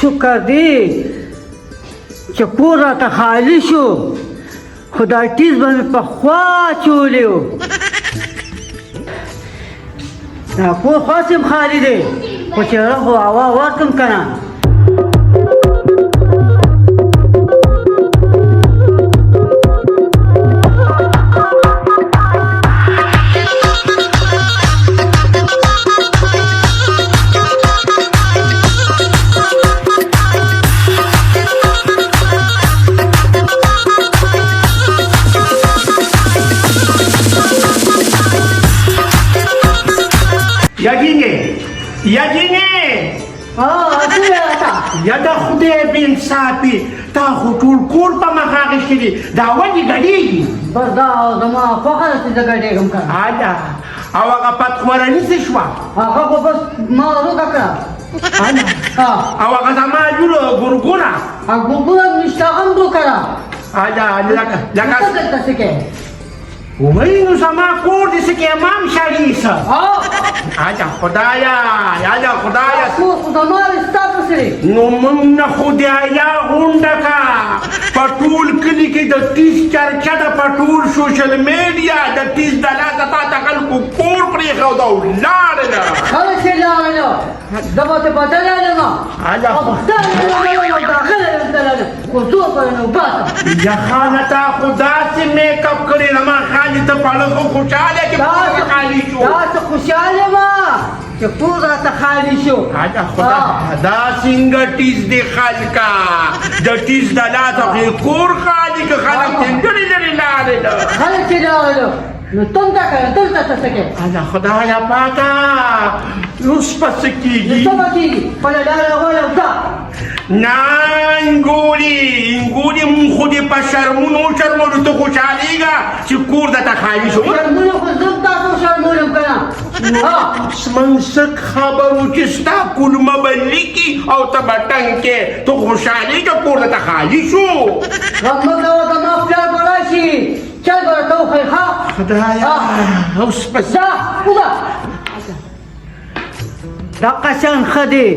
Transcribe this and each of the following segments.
شکر دی چې کور راته خالي شو خو دا ټیز به مې پخوا چولی و دا کور خاص هم خالي دی خو چې خو هوا ورکړم که نه یاده خدای بې انصافي تا خو ټول کور په مخ اخیستی دي دا ولې ګډېږي بس دا زما خوښه ده چې زه ګډېږم که اجا او هغه پتخورني څه شوه هغه خو بس ما روږه کړه او هغه زما لور ګورګونه ګورګونه مې شته هم روکړه اجا لکه ته دلته څه کوې وای نو زما کور دې څه کې امام شاهي څه اجا خدایا اجا خدایا کور خو زما دی ستا پسې دی نو موږ نه خدایا غونډه کا په ټول کلي کې د ټیز چرچه ده په ټول سوشل میډیا د ټیز دلا ته تا ته خلکو کور پرېښود او لاړله خلک چې لاړله زه به ته بدللم اجا کلتور به نو باسه یا خانه تا خو داسې میک اپ کړې زما خالي ته پاړه خو خوشحاله چې کور خالي شو داسې خوشحاله یم چې کور راته خالي شو اجا خدا دا څنګه ټیز دی خلکا د ټیز دلا ته کور خالي که خلک چې لرې لرې لاړله خلک چې لاړله نو تم دا کوې دلته ته څه کوې اجا خدایا پاکه اوس به څه کېږي څه به کېږي خپله لاره غواړې او ځه نه انګوري مونږ خو دې په شرمونو شرمولو ته خوشحالېږه چې کور درته خالي شو شرمونه خو زه تاسو شرمولم که نه منسک خبرو چې ستا کلمه به لیکي او ته به ټنګ کې ته خوشحالېږه کور درته خالي شو غم مه کوه زما پلار به راشي چل به راته وښیي ښه خدایا اوس به ځه وځه دقه شان ښه دی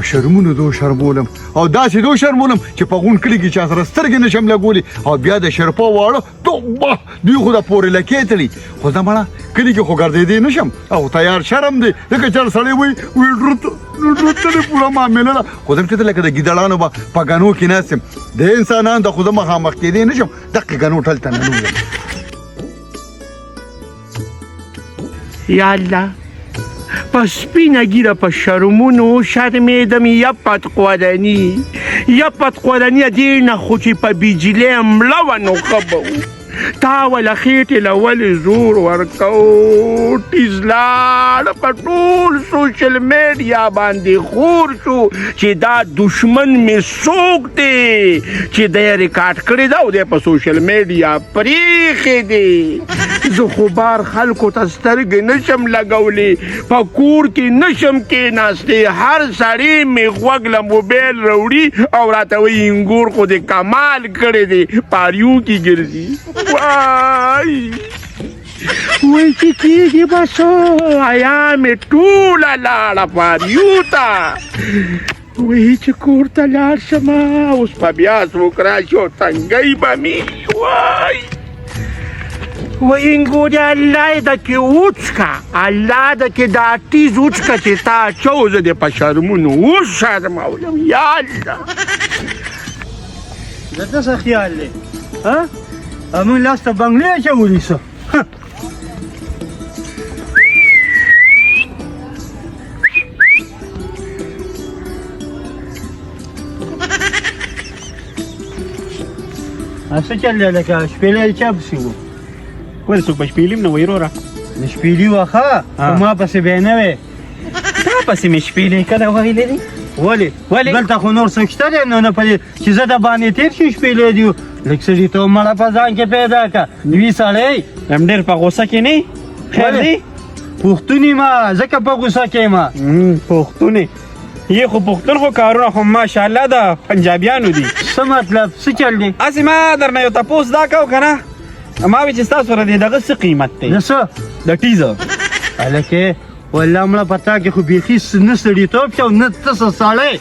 په شرمونو دو شرمولم او داسې دو شرمولم چې په غون کلي کې چا سره سترګې نشم لګولي او بیا د شرپا واړه توبه دوی خو د پورې لکې تړي خو زه مړه کلي کې خو ګرځېدی نشم او تیار شرم دی ځکه چې هر سړی وایي ډرتلې پوره معامله ده خو زه کته لکه د ګیدړانو به په ګنو کې ناست یم د انسانانو د خو زه مخامخ کېدی نشم دقې ګنو ټل ته ننوځم یا الله په سپینه ګیره په شرمونو شرمېدم یا پتقودني دې نه خو چې په بجلۍ مړه وه نو ښه به و تا وله خېټې له ولې زور ورکو ټیز لاړه په ټول سوشل میډیا باندې خور شو چې دا دشمن مې څوک دی چې دی ریکارډ کړی ده او دی په سوشل میډیا پرېښی دی زه خو بار خلکو ته سترګې نشم لګولی په کور کې نشم کېناستی هر سړی مې غوږ له موبایل راوړي او راته وایي انګور خو دې کمال کړی دی پاریو کې ګرځي وای چې کېږي به څه حیا مې ټوله لاړه پاریو ته وایي چې کور ته لاړ شمه اوس به بیا څوک راشي او تنګی به مې وای وینګوري الله د کې وڅکه الله د کې دا ټیز وڅکه چې تا اچو زه دې په شرمونو وشرمولم یا الله درته څه خیال دی موږ لاس ته بنګلې اچولي څه څه چل دی لکه شپېلې چا پسې و ولې څوک به شپېلي م نه وایي وروره د شپېلي وه ښه خو ما پسې بیا نه وې تا پسې مې شپېلې کله ویلې دي ولې دلته خو نور څوک شته دی نو نه پدې چې زه د باندې تېر شي شپېلې دي لږ سړیتوب مړه په ځان کې پیدا کړه نوي سړی هم ډېر په غوسه کې نه خیر دی پښتون یم ځکه په غوسه کې یم پښتون یې خو پښتون خو کارونه خو ماشاءالله د پنجابیانو دي څه مطلب څه چل دی هسې ما درنه یو تپوس دا کو که نه ما وی چې ستاسو سره د دغه څه قیمت دی د څه د ټیزر هلکې والله مړه پتا کې خو بیخي نه سړیتوب شو نه ته څه سړی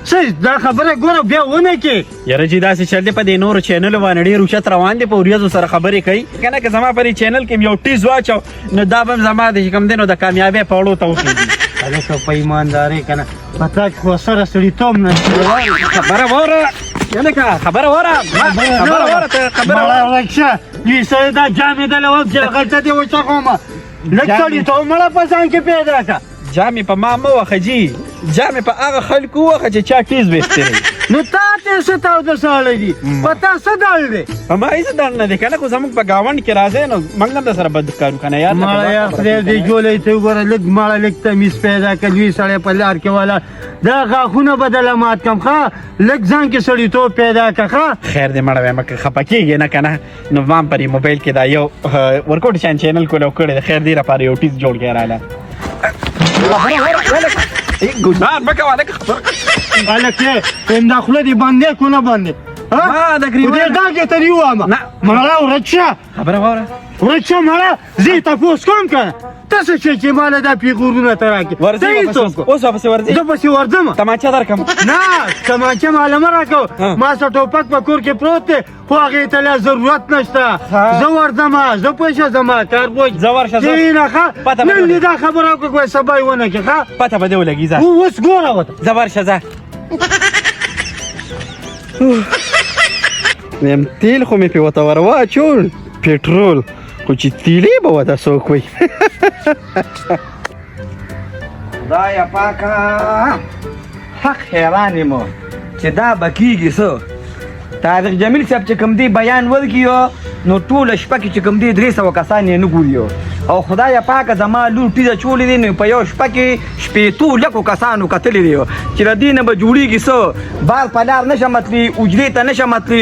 څه دا خبره ګوره بیا ونه کې یاره چې داسې چل دی په دې نورو چینلو باندې ډېر اوچت روان دی په وریځو سره خبرې کوي که نه که زما په دې چینل کې یو ټیز واچو نو دا به هم زما د چې کوم دی نو د کامیابۍ پوړو ته وخېږي هلکه په ایماندارۍ که نه پتا کې خو سره سړیتوب نه خبره واوره هلکه خبره واوره خبره واوره ته خبره مړه ورک شه لوی سړی دا جامېدلی وم چې غلطه دې وچغومه لږ سړیتوب مړه په ځان کې پیدا کړه جامې په ما مه وخه جي جامې په هغه خلکو وخه چې چا ټیز ویستلی نو تا ته څه تاوده سړی دي په تا څه ډول دی په ما هېڅ ډول نه دی که نه خو زموږ په ګاونډ کې راځئ نو موږ هم در سره بد کارو که نه یار مړه یا خدای دې جولی ته وګوره لږ مړه لږ تمیز پیدا کړه لوی سړی په لار کې ولاړ دا غاښونه به دله مات کړم ښه لږ ځان کې سړیتوب پیدا کړه ښه خیر دې مړه وایم که خفه کېږې نه که نه نو ما هم پر موبایل کې دا یو ورکوټ شان چینل کولو کړی دی خیر دې لپاره یو ټیز جوړ کړی راله ګزار مه کوه هلکه خبره هلکې همدا خوله دې بندې کو نه بندې ما د ګریوان خدای ډاګې ته دې وواهمه نه. مړه ورک شه خبره واوره ورک شه مړه زه یې تپوس کوم که نه ته څه شی چې ماله دا پیغورونه ته راکړې ورځې اوس واپسې ورځې زه پسې ورځم تماچه درکړم نه تمانچه ماله مه راکوه ما څه ټوپک په کور کې پروت دی خو هغې ته لا ضرورت نشته زه ورځم زه پوه زما کار بوج زه ورشه زه کښېنه ښه نن دې دا خبره وکړه سبا یې ونه کړې ښه پته به دې ولګي ځه اوس ګوره ورته زه ورشه ځه ویم تیل خو مې پې ورته ور واچول پټرول خو چې تیلې به ورته څوک وایي خدایه پاکه حق حیران یم چې دا به کېږي څه طارق جمیل صاحب چې کوم دی بیان ورکړي نو ټوله شپه کې چې کوم دی 300 کسان یې نه ګوري او خدایه پاکه زما لور ټیزه چولې دی نو په یو شپه کې شپېتو لکو کسانو کتلي دی چې له دې نه به جوړېږي څه بار په لار نشه متلي اجرې ته نشه متلي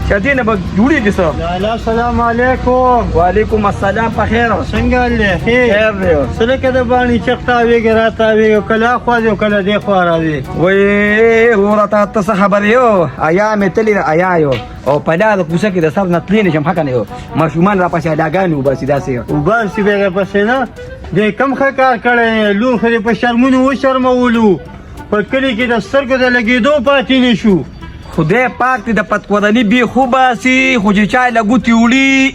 چې دې نه به جوړېږي څه لالا السلام علیکم وعلیکم السلام په خیر څنګه حال دی خیر دی څه لکه د باندې چغ تاوېږي را تاوېږي کله اخوا ځي او کله دې خوا راځي وایي وروره ته څه خبر یو ایا مې تللی ایا یو او په لاره کوڅه کې د سر نه تللی نشم حقه نه یو ماشومان راپسې اډاګانې وباسي داسې وباسي به یې پسې نه دې کم ښه کار کړی لور خو دې په شرمونو وشرمولو په کلي کې د سترګو د لګېدو پاتې نه شو خدای پاک دې د پتکورني بې خو باسي خو چې چا له ګوتې وړي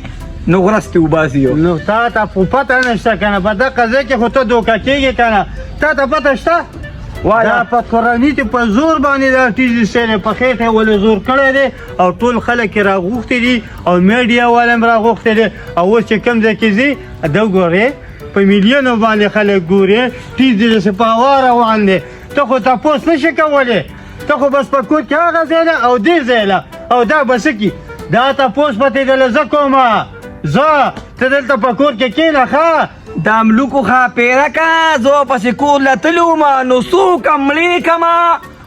نو غرستې وباسي نو تا ته خو پته نشته که نه په دغه ځای کې خو ته دوکه کېږې که نه تا ته پته شته دا پتکورني چې په زور باندې دا ټیزې سیرې په خېټه یې ولې زور کړی دی او ټول خلک یې راغوښتي دي او میډیا والا هم راغوښتی دی او اوس چې کوم ځای کې ځي ده ګورې په میلیونو باندې خلک ګورې ټیز دې داسې په هوا روان دی ته خو تپوس نشې کولی ته خو بس په کور کې هغه ځای له او دې ځای له او دا به څه کي دا تپوس به ترې دله زه کومه زه ته دلته په کور کې کښېنه ښه د املوکو ښاپېره که زه پسې کور له تللی ومه نو څوک مړې کمه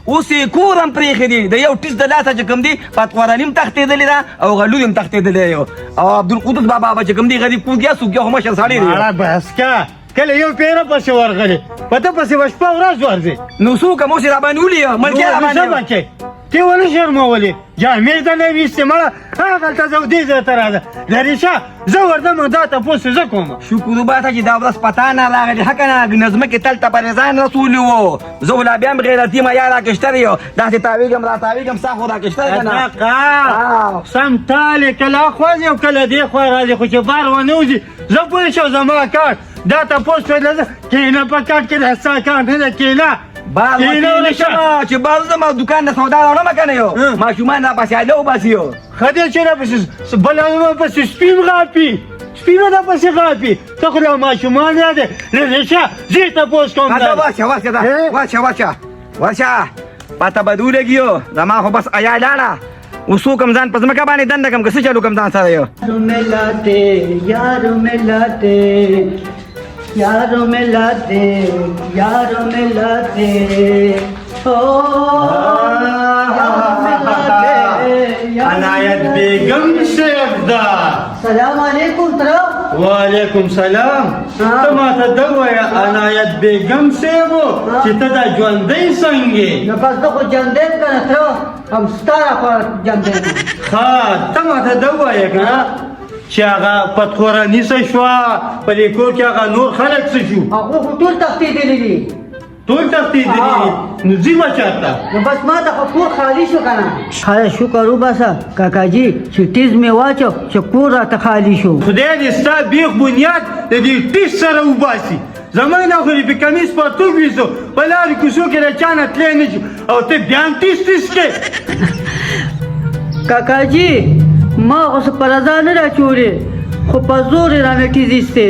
اوس یې کور هم پرېښی دی د یو ټیس د لاسه چې کوم دی پتکورني هم تښتېدلې ده او غلوی هم تښتېدلی یو او عبدالقدوس بابا به چې کوم دی غریب کوږ یا څوک یا خو مشر سړی دی ماړه بحث که کله یو پیره پسې ورغلې په ته پسې به شپه ورځ ورځې نو څوک هم اوس یې راباندې ولي ملکې راباندې بچی ته ولې شرمولې جامې ته نه ویستې مړه هغلته زه دې ځای ته راځه لریشه زه ورځم دا تپوس زه کوم شکر وباسه چې دا ورځ پتا نه راغلې حقه نه نظمکې تل ته پرې ځان رسولي وو زه خو لا بیا هم غیرتي یم یا راکشتری یو داسې تاویږم را تاویږم ستا خو راکشتری که نه سم تالې کله اخوا ځي او کله دې خوا راځي خو چې بار ونه وځي زه پوه شم زما کار دا تپوس پیدا کښېنه په کار کې د ستا کار نه ده کښېنه بار چې بار زما دکان د سودا راوړمه که نه یو ماشومان راپسې اډه وباسي یو ښه دی چې راپسې بله پسې سپین غاپي سپینه درپسې غاپي ته خو له ماشومان یادې لږه زه یې تپوس کوم ورشه پته به دې ولګي زما خو بس ایا لاړه اوس څوک هم ځان په ځمکه باندې دنده کړم که څه چلو کړم ځان سره یو यारों में लाते यारों में लाते ओ عنایت بیگم صاحب دا سلام علیکم ترا وعلیکم سلام ته ماته دا وایه عنایت بیگم صاحب چې ته دا ژوندی څنګه نو بس ته خو جندې کنه ترا هم ستاره پر جندې ښه ته ماته دا وایه که نه چې هغه پتخوراني څه شوه په دې کور کې هغه نور خلک څه شو هغه خو ټول تښتېدلي دي ټول تښتېدلي نو ځي به چېرته نو بس ما ته خو کور خالي شو که نه خیر شکر وباسه کاکاجي چې ټیز مې واچو چې کور راته خالي شو خدای دې ستا بیخ بنیاد د دې ټیس سره وباسي زما نه خو دې په کمیس پرتوګ ویسو په لارې کوڅو کې د چا نه تللی نه شو او ته بیا هم ټیس کې کاکاجي ما خو څه په رضا نه راچورې خو په زور یې رانه ټیز ایستې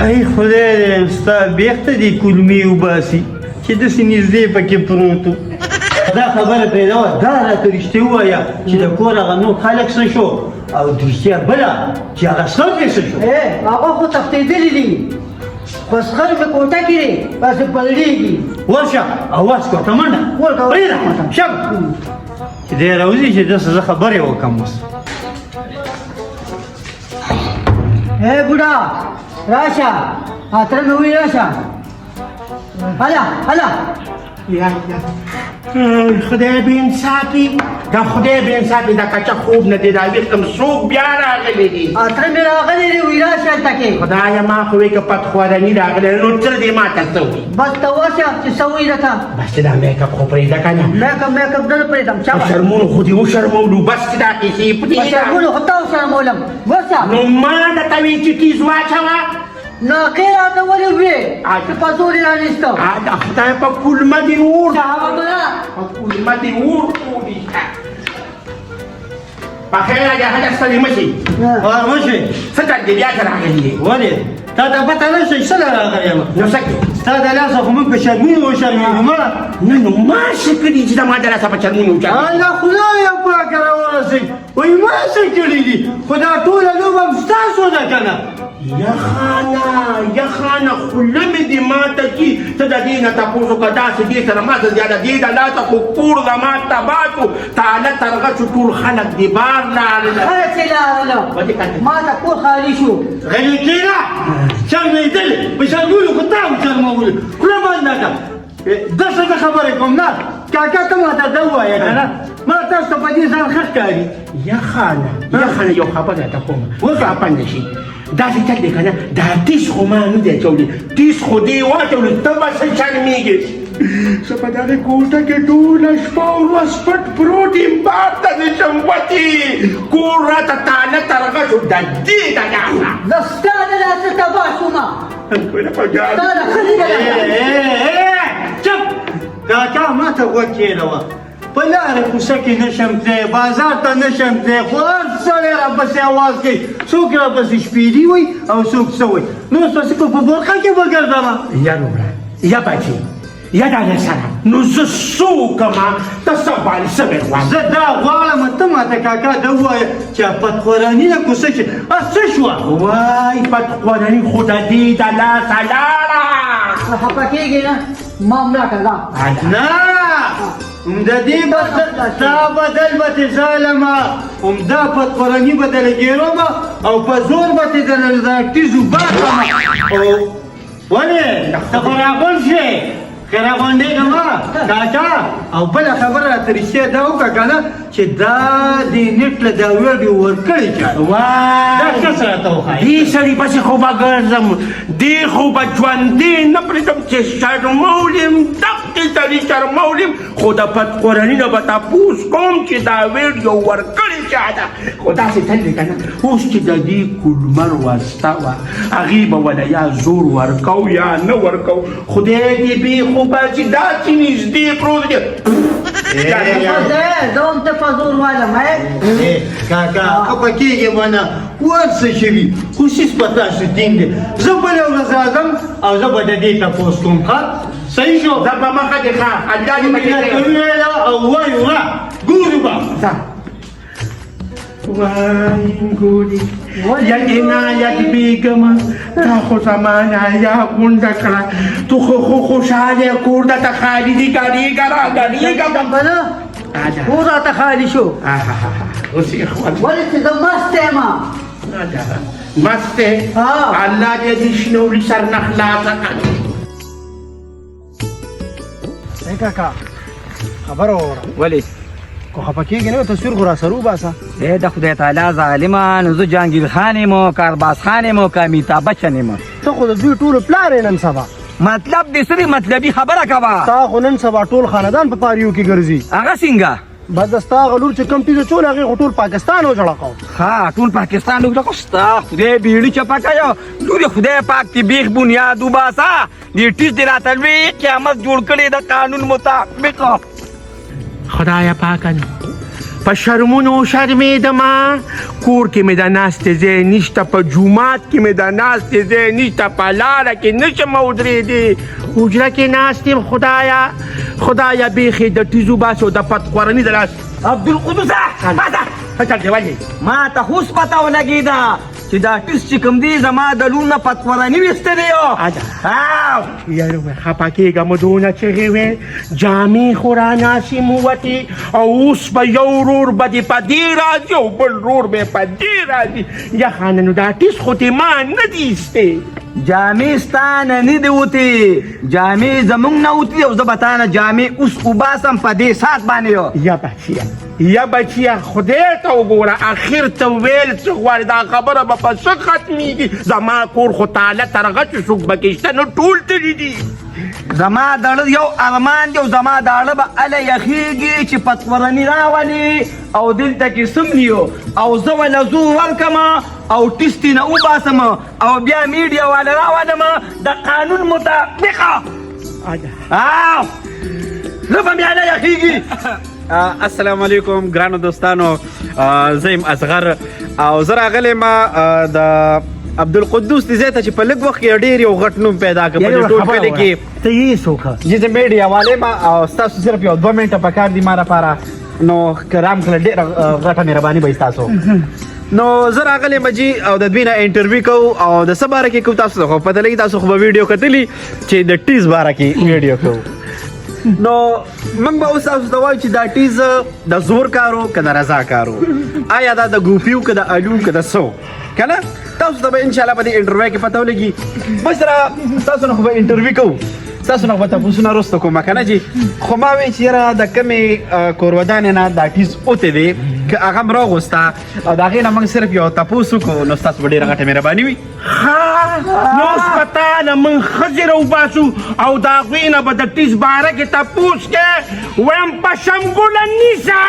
ای خدای دې ستا بیخ ته دې کلمې وباسي چې داسې نږدې پکې پروت و دا خبره پیدا وه دا راته رښتیا ووایه چې د کور هغه نور خلک څه شو او رښتیا بله چې هغه سر دې څه شو هغه خو تښتېدلي دي بس خر په کوټه کې دی بس پلړېږي ورشه اواز کړه ته منډه پرېږده شب چې دی راوځي چې داسې زه خبرې وکړم اوس بوډا راشه اتره مې وویل راشه هله خدای به انصافي دا خدای به انصافي دا کچه خوب نه دی دا ویښتم څوک بیا راغلی دي اتره مې راغلی دی وایي راشه هلته کې خدایه ما خو وایي که پتخوارني راغلی نو څه دې ما ته څه وایي بس ته ورشه چې څه وایي راته بس چې دا میکاپ خو پرېږده که نه میکاپ نه پرېږدم په شرمونو خو دې وشرمولو بس چې دا کیسې په پرېږده شرمونو خو تا وشرمولم ورشه نو ما درته وایي چې تیز واچوه نو هغې راته ولې وې چې په زور یې رانیسته دا خدای په کلمه دې اور هغه بله په کلمه دې اور وویسته په خیر راځه هله ستړي مه شي مشي څه کار دې بیا ته راغلي یې ولې تا ته پته نه شي څه له راغلی یم نو څه کوې ستا د لاسه خو موږ په شرمونو وشرمېږو مه نه نو ما څه کړي چې دا ما د لاسه په چرمونو وچاړي الله خدایه پاکه راورسېږي وایي ما څه کړي دي خو دا ټوله لوبه هم ستاسو ده که نه یخانه خوله مې دې ماته کي ته د دې نه تپوس وکړه داسې دې سره ما څه زیاده دې د لاسه خو کور زما تباه شو تاله ترغه شو ټول خلک دې بار لاړل هله چې لاړله ما ته کور خالي شو غلی کېږه شرمېدلې په شرمولو خو تا وشرمولې خوله بنده کړه داسې زه خبرې کوم نه کاکا ته ماته ده ووایه که نه ما تاسو ته په دې ځان ښه ښکاري یخانه یو خبره درته کومه خفه شي داسې چل دی که نه دا ټیس خو ما نه دی اچولی ټیس خو دې واچولی ته به څه شرمېږې زه په دغې کوټه کې ټوله شپه او ورځ پټ پروت یم بار ته نشم وتې کور راته تاله ترغه شو د دې د لاسه د ستا د لاسه تباه شومه ستا د ښځې د لاسه چپ کاکا ما ته غوږ کېږدوه په لارې کوڅه کې نشم تللی بازار ته نشم تللی خو هر سړی راپسې اواز کوي څوک راپسې شپېلي وایي او څوک څه وایي نو اوس پسې په برخه کې به ګرځمه یا وروره یا بچې یا دا له سره نو زه څه وکړمه ته څه غواړې څه مې غواړې زه دا غواړم ته ماته کاکا ده ووایه چې پتخوراني د کوڅه کې څه شوه وای پتخوراني خو د دې د لاسه لاړه خفه کېږي نه ما مړه کړه نه د دې ستا بدل به تې ظالمه همدا پتخوراني به دله ګېرومه او په زور به تې د ټیزو باسمه ولې ته خو راغونډ شې که راغونډېږه مه کاکا او بله خبره راته رښتیا دا وکړه که نه چې دا دې نیټ له دا ویډیو ورکړې چا دا کس راته وښایي دې سړي پسې خو به ګرځم دې خو به ژوندې نه پرېږدم چې شرمولم دغې سړي شرمولم خو د پتخوراني نه به تپوس کوم چې دا ویډیو ورکړې چا ده خو داسې تل دی که نه اوس چې د دې کلمر واسطه وه هغې به وله یا زور ورکو یا نه ورکو خدای دې بې خو به چې داسې نږدې پروت دی زه هم ته په زور وایم کاکا خفه کېږې منه ورڅه شوي خصوص په تاسو ټینګ دی زه بله ورځ راځم او زه به د دې تپوس کوم ښه صحیح شو زه به مخه دې ښه الله دې به دې ویله او وایو را ګورو به وای ګوري یا عنایت بیګم تا خو زمانه یا غونډه کړه تو خو خوشحاله کور درته خالي دي ګاډېږه راګاډېږه بله کور راته خالي شو اوس یې خوند ولې چې زه مست یم مست دی الله دې دې شنولي سر نه خلاصه کړي کاکا خبره وره ولې خو خفه کېږي نه تصویر خو راسره وباسه د خدای تعالی ظالمان زه جهانگیر خان یم کارباز خان یم که امیتاب بچن یم ته خو د دوی ټولو پلار یې نن سبا مطلب دې څه دی مطلبي خبره کوه تا خو نن سبا ټول خاندان په پاریو کې ګرځي هغه څنګه بس د ستا هغه لور چې کوم ټیزه چول هغې خو ټول پاکستان وجړقو ها ټول پاکستان وګړه ستا خدای بیړي چپا کایا لوري خدای پاک تی بیخ بنیاد وباسا دې ټیز دې راته لوی قیامت جوړ کړي د قانون مطابق خدایا پاکن په شرمونو شرمېدمه کور کې مې د ناستې ځای نشته په جومات کې مې د ناستې ځای نشته په لاره کې نشم ودرېدی حجره کې ناست یم خدایا بیخي د ټیزو باسو د پتخورني د لاس عبدالقدوسه باسه ما ته اوس پته ولګېده چې دا ټیز چې کوم دی زما د لور نه پتخورني ویستلی یارو خفه کېږم دونه چغې وې جامې خو راناسې مو وتې او اوس به یو ورور به دې په دې راځي او بل ورور به یې په دې راځي یا خانه نو دا ټیز خو دې ما نه دي ایستې جامې ستا نه نه دي وتې جامې زموږ نه وتې او زه به تا نه جامې اوس وباسم په دې ساعت باندې یا بچیا خدای ته وګوره اخر ته ویل څه غواړې دا خبره به په څه ختمېږي زما کور خو تاله ترغه چې څوک پکې شته نو ټول تللي دي زما دړه یو ارمان دی او زما داړه به هله یخېږي چې پتورني راولي او دلته کې سمنیو او زه وله زو ورکم او ټیسټې نه وباسم او بیا میډیا والا راولم د قانون مطابقه زه به بیا نه یخېږي السلام علیکم ګرانو دوستانو زه یم اصغر او زه راغلی ما د عبدالقدوس دې ځای ته چې په لږ وخت کې ډېر یو غټ نوم پیدا کړ په دې ټول کلي کې ته یې څوک چې زه میډیا والے ما او ستاسو صرف یو 2 منټه پکار دي ما لپاره نو کرام کله ډېره غټه مهرباني به ستاسو نو زه راغلی مجي او د دوی نه انټرویو کوو او د څه باره کې کوو تاسو خو پته لګي تاسو خو به ویډیو کتلي چې د ټیز باره کې ویډیو کوو نو موږ به اوس تاسو ته وایو چې دا ټیز د زور کارو که د رضا کارو آیا دا د ګوپیو که د الو که د سو که نه تاسو ته به انشاءالله په دې انټرویو کې پته ولګي بس را تاسو نه خو به انټرویو کوو تاسو نه خو به تپوسونه وروسته کوم که نه جي خو ما وایي چې یاره د کمې کورودانې نه دا ټیز اوتې دی که هغه م راغوسته او د هغې نه موږ صرف یو تپوس وکړو نو ستاسو به ډېره غټه مهرباني وي نو اوس په تا نه موږ ښځې راوباسو او د هغوی نه به د ټیز باره کې تپوس کې ویم په شمګله نیسه